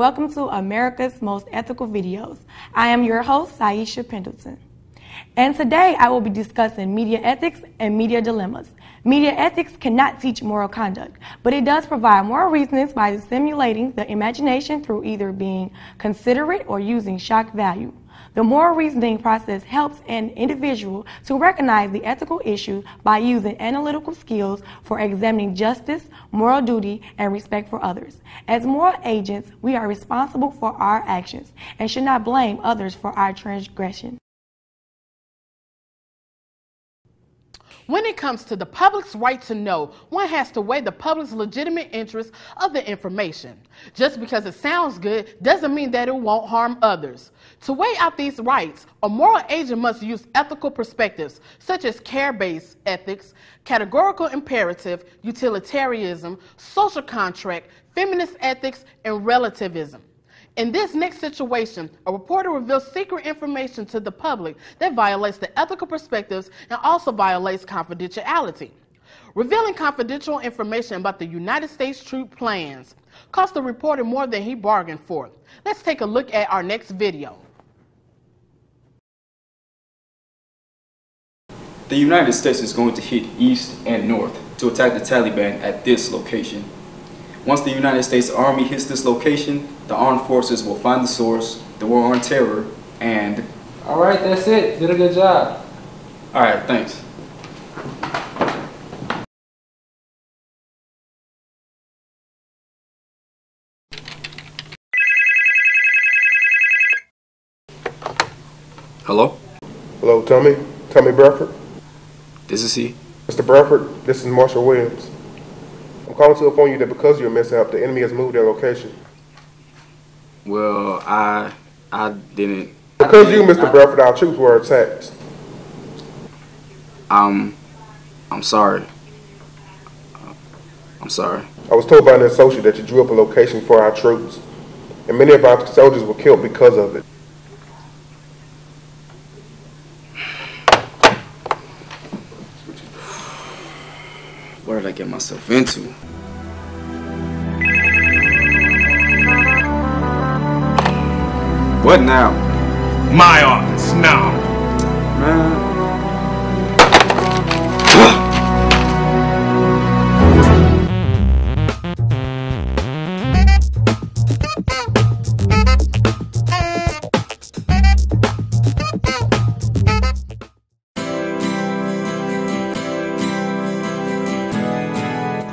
welcome to America's Most Ethical Videos. I am your host, Saisha Pendleton. And today I will be discussing media ethics and media dilemmas. Media ethics cannot teach moral conduct, but it does provide moral reasonings by stimulating the imagination through either being considerate or using shock value. The moral reasoning process helps an individual to recognize the ethical issue by using analytical skills for examining justice, moral duty, and respect for others. As moral agents, we are responsible for our actions and should not blame others for our transgression. When it comes to the public's right to know, one has to weigh the public's legitimate interest of the information. Just because it sounds good doesn't mean that it won't harm others. To weigh out these rights, a moral agent must use ethical perspectives such as care-based ethics, categorical imperative, utilitarianism, social contract, feminist ethics, and relativism. In this next situation, a reporter reveals secret information to the public that violates the ethical perspectives and also violates confidentiality. Revealing confidential information about the United States troop plans cost the reporter more than he bargained for. Let's take a look at our next video. The United States is going to hit east and north to attack the Taliban at this location. Once the United States Army hits this location, the armed forces will find the source, the war on terror, and... All right, that's it. Did a good job. All right, thanks. Hello? Hello, Tommy Bradford. This is he. Mr. Bradford, this is Marshall Williams. I'm calling to inform you that because of your mishap, the enemy has moved their location. Well, I didn't... Because you, Mr. Bradford, our troops were attacked. I'm sorry. I'm sorry. I was told by an associate that you drew up a location for our troops, and many of our soldiers were killed because of it. What did I get myself into? What now? My office now. Man.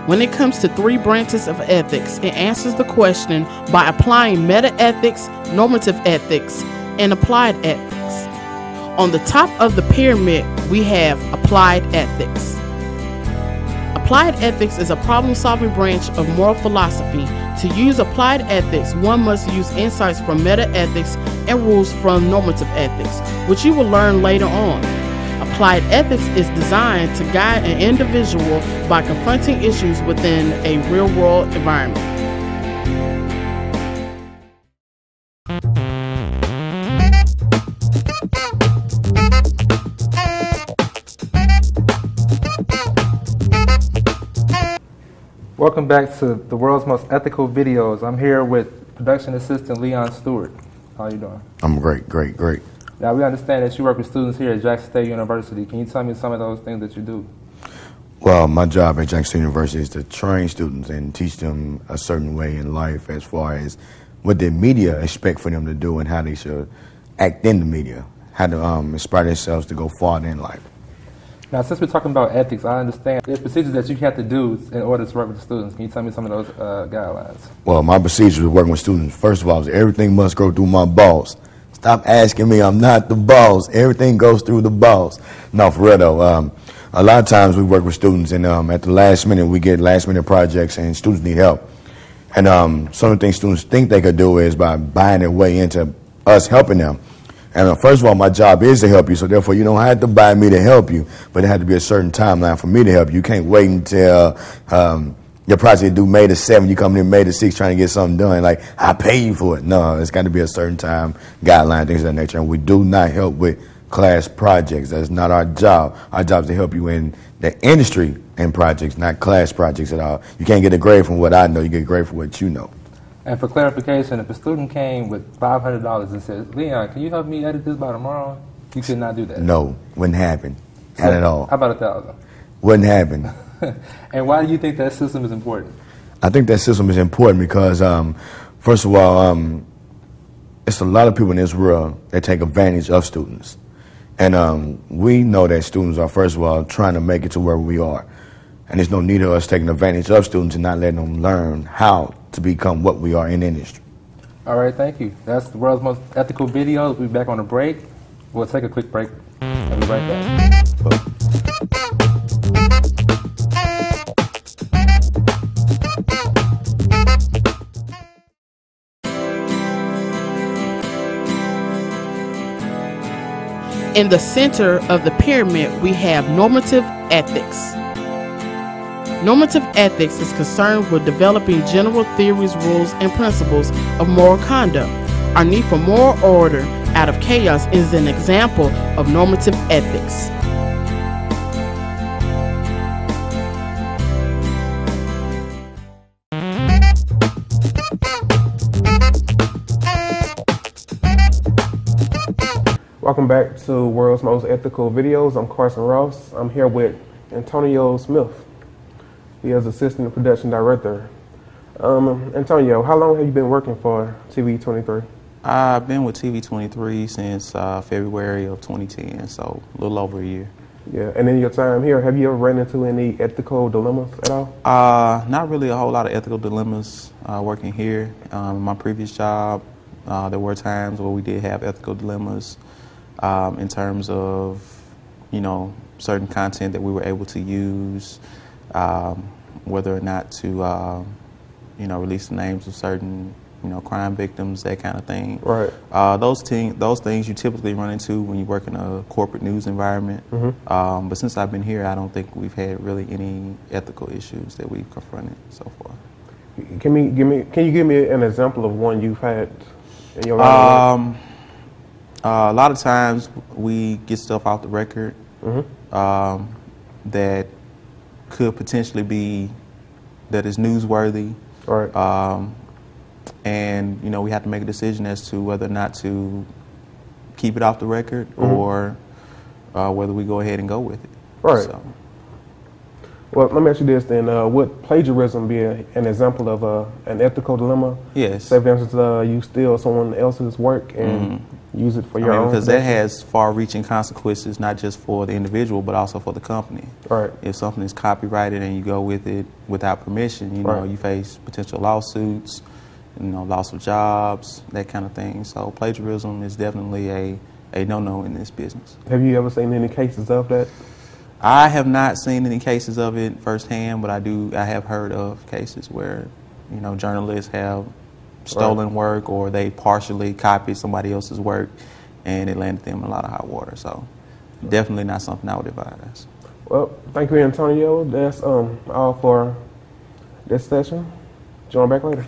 When it comes to three branches of ethics, it answers the question by applying meta-ethics, normative ethics, and applied ethics. On the top of the pyramid, we have applied ethics. Applied ethics is a problem-solving branch of moral philosophy. To use applied ethics, one must use insights from meta-ethics and rules from normative ethics, which you will learn later on. Applied ethics is designed to guide an individual by confronting issues within a real-world environment. Welcome back to the world's most ethical videos. I'm here with production assistant Leon Stewart. How you doing? I'm great. Now, we understand that you work with students here at Jackson State University. Can you tell me some of those things that you do? Well, my job at Jackson State University is to train students and teach them a certain way in life as far as what the media expect for them to do and how they should act in the media, how to inspire themselves to go farther in life. Now, since we're talking about ethics, I understand there's procedures that you have to do in order to work with the students. Can you tell me some of those guidelines? Well, my procedures with working with students, first of all, is everything must go through my boss. Stop asking me, I'm not the boss. Everything goes through the boss. No, for real though. A lot of times we work with students and at the last minute we get last minute projects and students need help. And some of the things students think they could do is by buying their way into us helping them. And first of all, my job is to help you, so therefore you don't have to buy me to help you, but it had to be a certain timeline for me to help you. You can't wait until your project due May the 7th, you come in May the 6th trying to get something done, like, I pay you for it. No, it's got to be a certain time, guideline, things of that nature. And we do not help with class projects. That's not our job. Our job is to help you in the industry and projects, not class projects at all. You can't get a grade from what I know. You get a grade from what you know. And for clarification, if a student came with $500 and said, Leon, can you help me edit this by tomorrow? You could not do that. No, wouldn't happen. Not at all. How about $1,000? Wouldn't happen. And why do you think that system is important? I think that system is important because, first of all, it's a lot of people in this world that take advantage of students. And we know that students are, first of all, trying to make it to where we are. And there's no need of us taking advantage of students and not letting them learn how to become what we are in the industry. All right, thank you. That's the world's most ethical video. We'll be back on a break. We'll take a quick break. I'll be right back. In the center of the pyramid, we have normative ethics. Normative ethics is concerned with developing general theories, rules, and principles of moral conduct. Our need for moral order out of chaos is an example of normative ethics. Welcome back to World's Most Ethical Videos. I'm Carson Ross. I'm here with Antonio Smith. He is Assistant Production Director. Antonio, how long have you been working for TV23? I've been with TV23 since February of 2010, so a little over a year. Yeah, and in your time here, have you ever ran into any ethical dilemmas at all? Not really a whole lot of ethical dilemmas working here. My previous job, there were times where we did have ethical dilemmas in terms of, certain content that we were able to use, whether or not to, release the names of certain, crime victims, that kind of thing. Right. Those things you typically run into when you work in a corporate news environment. Mm-hmm. But since I've been here, I don't think we've had really any ethical issues that we've confronted so far. Can you give me an example of one you've had in your life? A lot of times we get stuff off the record. Mm-hmm. That could potentially be that is newsworthy. Right. And we have to make a decision as to whether or not to keep it off the record, mm-hmm. or whether we go ahead and go with it. Right. So. Well, let me ask you this then. Would plagiarism be an example of an ethical dilemma? Yes. Say, for instance, you steal someone else's work and use it for your own. Because that has far-reaching consequences, not just for the individual, but also for the company. Right. If something is copyrighted and you go with it without permission, right. you face potential lawsuits, loss of jobs, that kind of thing. So plagiarism is definitely a no-no in this business. Have you ever seen any cases of that? I have not seen any cases of it firsthand, but I have heard of cases where, journalists have stolen work, or they partially copied somebody else's work and it landed them in a lot of hot water. So definitely not something I would advise. Well, thank you, Antonio. That's all for this session. Join back later.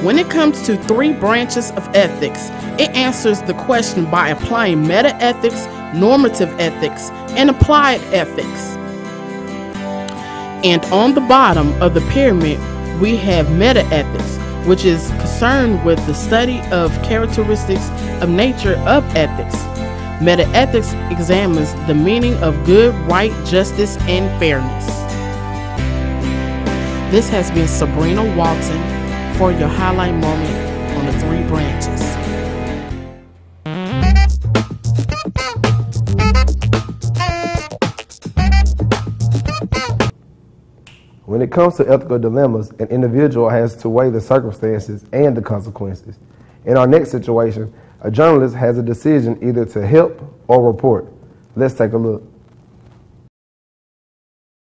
When it comes to 3 branches of ethics, it answers the question by applying meta-ethics, normative ethics, and applied ethics. And on the bottom of the pyramid, we have meta-ethics, which is concerned with the study of characteristics of nature of ethics. Meta-ethics examines the meaning of good, right, justice, and fairness. This has been Sabrina Walton for your highlight moment on the 3 branches. When it comes to ethical dilemmas, an individual has to weigh the circumstances and the consequences. In our next situation, a journalist has a decision either to help or report. Let's take a look.